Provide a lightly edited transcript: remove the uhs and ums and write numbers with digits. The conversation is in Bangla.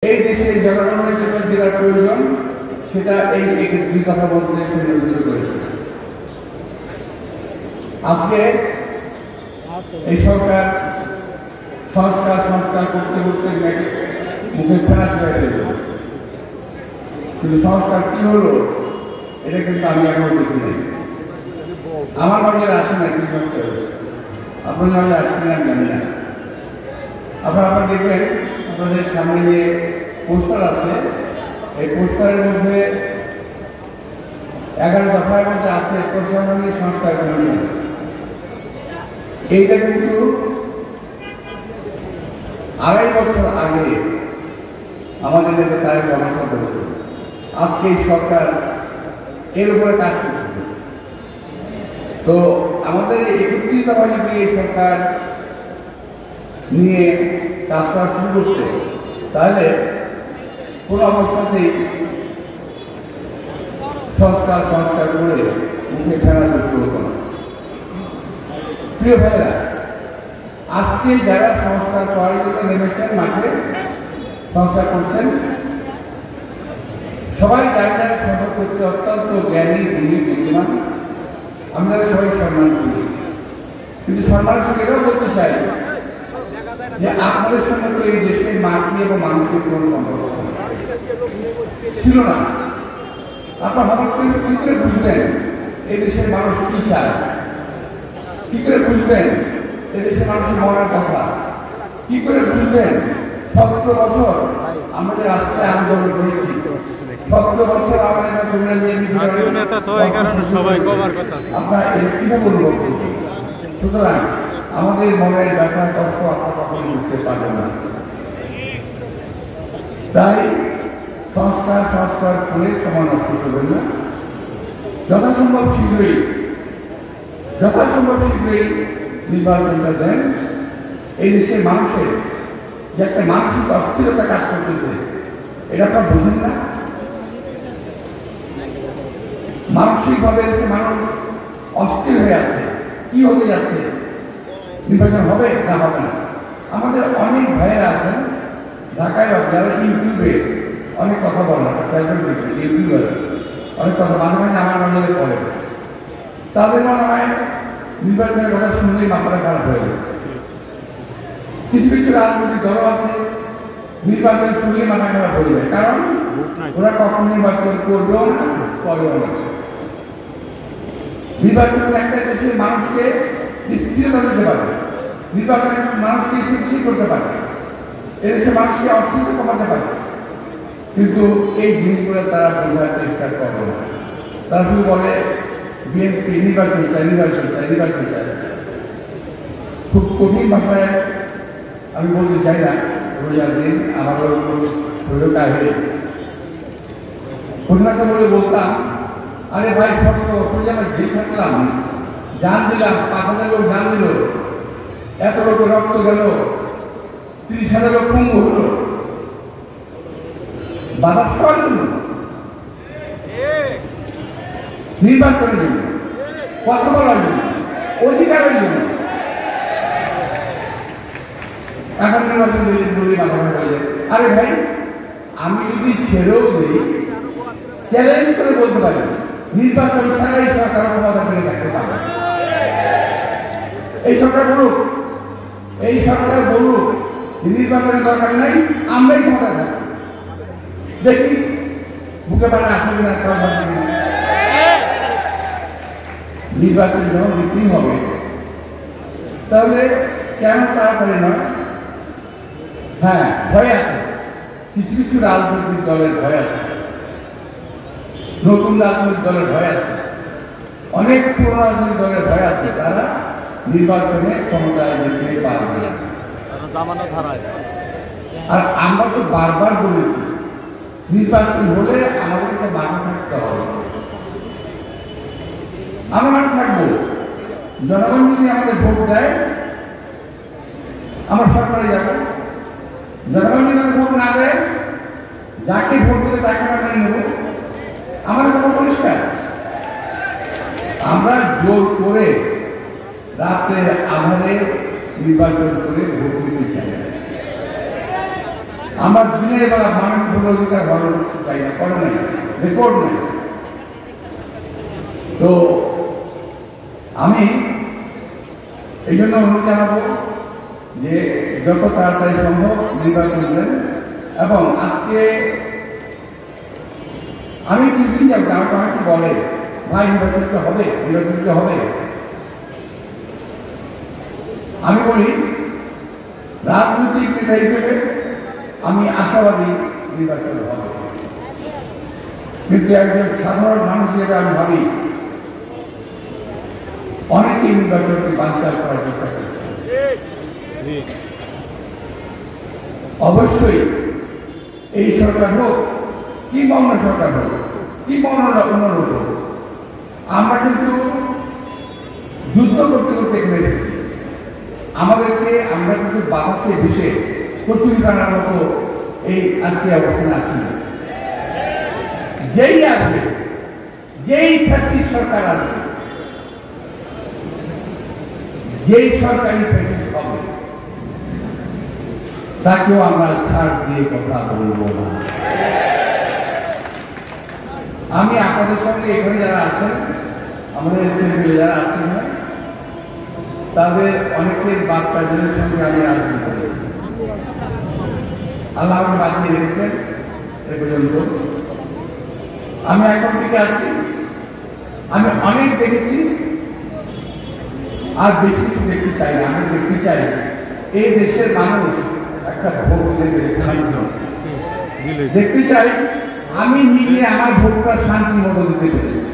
এই দেশের জনগণের জন্য যেটা প্রয়োজন সেটা এই একটি কথা বলতে সুনির্দিষ্ট করেছে। আজকে এই সরকার সংস্কার করতে করতে মুখে ফেরা হয়ে গেল, কিন্তু সংস্কার কি হলো এটা কিন্তু আমি এখনো দেখিনি। আমার বাজারে আসে না কি সংস্কার হয়েছে, আপনার বাজারে আসছে না জানি না। আপনারা দেখবেন আপনাদের সামনে যে পোস্টার আছে, এই পোস্টারের মধ্যে 11 দফার মধ্যে আছে প্রশাসনিক সংস্কার কমিশন। এইটা কিন্তু 2.5 বছর আগে আমাদের নেতা তারেক রহমান করেছে। আজকে এই সরকার এর উপরে কাজ করছে। তো আমাদের 31 দফা যদি এই সরকার নিয়ে কাজ করা শুরু করতে, তাহলে কোনো অবস্থাতেই সংস্কার করে মুখে ফেলা যুক্ত হতো না। প্রিয় ভাইরা, আজকে যারা সংস্কার করার জন্য নেমেছেন, মাঠে সংস্কার করছেন, সবাই যারা যারা সংস্কার করতে অত্যন্ত জ্ঞানী, গুণী, বুদ্ধিমান, আমরা সবাই সম্মান করি। কিন্তু সম্মানের সঙ্গে এটাও বলতে চাই যে আপনাদের সঙ্গে তো এই দেশের মাটি এবং মানুষের কোন সম্পর্ক ছিল না। আপনার হঠাৎ করে কি করে বুঝবেন এই দেশের মানুষ কি চায়? কি করে বুঝবেন এই দেশের মানুষের মরার কথা? কি করে বুঝবেন 17 বছর আমরা যে রাস্তায় আন্দোলন করেছি, 17 বছর আমাদের আপনারা কিভাবে অনুভব করছেন? সুতরাং আমাদের মনের ব্যথা কষ্ট আপনার কখনো বুঝতে পারবেন না। তাই সংস্কার করে সময় নষ্ট করবেন না। যথাসম্ভব শীঘ্রই নির্বাচনটা দেন। এই দেশের মানুষের যে একটা মানসিক অস্থিরতা কাজ করতেছে, এটা আপনার বুঝেন না? মানসিকভাবে দেশে মানুষ অস্থির হয়ে আছে। কি হতে যাচ্ছে? নির্বাচন হবে না হবে না? আমাদের অনেক ভাইয়েরা আছেন ঢাকায়, যারা ইউটিউবে অনেক কথা বলেন, ইউটিউবার অনেক কথা মাঝে মাঝে আমার নজরে পড়ে। তাদের মনে হয় নির্বাচনের কথা শুনলেই মাথাটা খারাপ হয়ে যায়। কিছু কিছু রাজনৈতিক দল আছে নির্বাচন শুনলেই মাথা খারাপ হয়ে যায়, কারণ ওরা কখন নির্বাচন করবেও না, করেও না। নির্বাচন একটা দেশের মানুষকে স্থিরতা দিতে পারে, নির্বাচন মানুষকে স্থির করতে পারে, এদেশের মানুষকে অর্থনীতি কমাতে পারে। কিন্তু এই জিনিসগুলো তারা বোঝার চেষ্টা করে না। তারা শুধু বলে বিএনপি নির্বাচন চাই। খুব কঠিন ভাষায় আমি বলতে চাই না, রোজার দিন আমারও প্রয়োগ আগে কঠিন ভাষা বলে বলতাম, আরে ভাই 17 বছর যে আমরা জেল থাকলাম, জান দিলাম, 5,000 লোক জান দিল, এত লোক রক্ত গেল, 30,000 লোক পঙ্গু হলো, বাতাস পাওয়ার জন্য, নির্বাচনের জন্য, কথা বলার জন্য, অধিকারের জন্য। এখন নির্বাচন বলে মাথা হয়ে যায়। আরে ভাই, আমি যদি ছেড়েও দিই, চ্যালেঞ্জ করে বলতে পারি নির্বাচন ছাড়াই সরকার ক্ষমতা ফিরে থাকতে পারে। এই সরকার বলুক নির্বাচনের দরকার নাই, আমরাই ক্ষমতা থাকবো, দেখি বুকে পাড়া আসবে না। নির্বাচন যখন বিক্রি হবে, তাহলে কেন তাড়াতাড়ি নয়? হ্যাঁ, ভয় আছে, কিছু কিছু রাজনৈতিক দলের ভয় আছে, নতুন রাজনৈতিক দলের ভয় আছে, অনেক পুরনো রাজনৈতিক দলের ভয় আছে, তারা নির্বাচনে ক্ষমতায় যেতে পারবে না। আর আমরা তো বারবার বলেছি নির্বাচন হলে আমাদেরকে মাঠে থাকতে হবে। আমরা মাঠে থাকবো, জনগণ যদি আমাদের ভোট দেয় আমরা সরকারে যাবো। জনগণ যদি আমাদের ভোট না দেয়, যাকে ভোট দেবে তাকে আমরা মেনে নেব। আমাদের কথা পরিষ্কার, আমরা জোর করে রাতের আধারে নির্বাচন করে ভোট দিতে চাই। আমরা দিনের বেলা মানুষ ভোট অধিকার হরণ চাই না, করে নাই, রেকর্ড নেই। তো আমি এই জন্য অনুরোধ জানাবো যে যত তাড়াতাড়ি সম্ভব নির্বাচন দেন। এবং আজকে আমি দুদিন যাবো, আমাকে অনেকে বলে ভাই নির্বাচিত হবে, নির্বাচিত হবে। আমি বলি রাজনৈতিক নেতা হিসেবে আমি আশাবাদী নির্বাচন হবে, কিন্তু একজন সাধারণ মানুষ হিসেবে আমি ভাবি অনেকেই নির্বাচনকে বানচাল করার চেষ্টা করছে। অবশ্যই এই সরকার হোক কিংবা অন্য সরকার হোক কিংবা অন্য হোক, আমরা কিন্তু যুদ্ধ করতে করতে এখানে এসেছি। আমাদেরকে আমরা কিন্তু বাতাসে ভেসে কচুরি কাটার মতো এই আজকে অবস্থানে আছি না। যেই আসবে, যেই ফ্যাসিস্ট সরকার আসবে, যেই সরকারি ফ্যাসিস্ট হবে, তাকেও আমরা ছাড় দিয়ে কথা বলবো না। আমি আপনাদের সঙ্গে এখানে যারা আছেন, আমাদের এসএমপি যারা আছেন, তাদের অনেকের বাচ্চাদের সঙ্গে আমি আলোচনা করেছি। আল্লাহ আমাকে বাঁচিয়ে রেখেছেন এ পর্যন্ত। আমি এখন থেকে আছি, আমি অনেক দেখেছি, আর বেশি কিছু দেখতে চাই না। আমি দেখতে চাই এই দেশের মানুষ একটা ভোট দেবে, দেখতে চাই আমি নিজে আমার ভোটটা শান্তি মতো দিতে পেরেছি।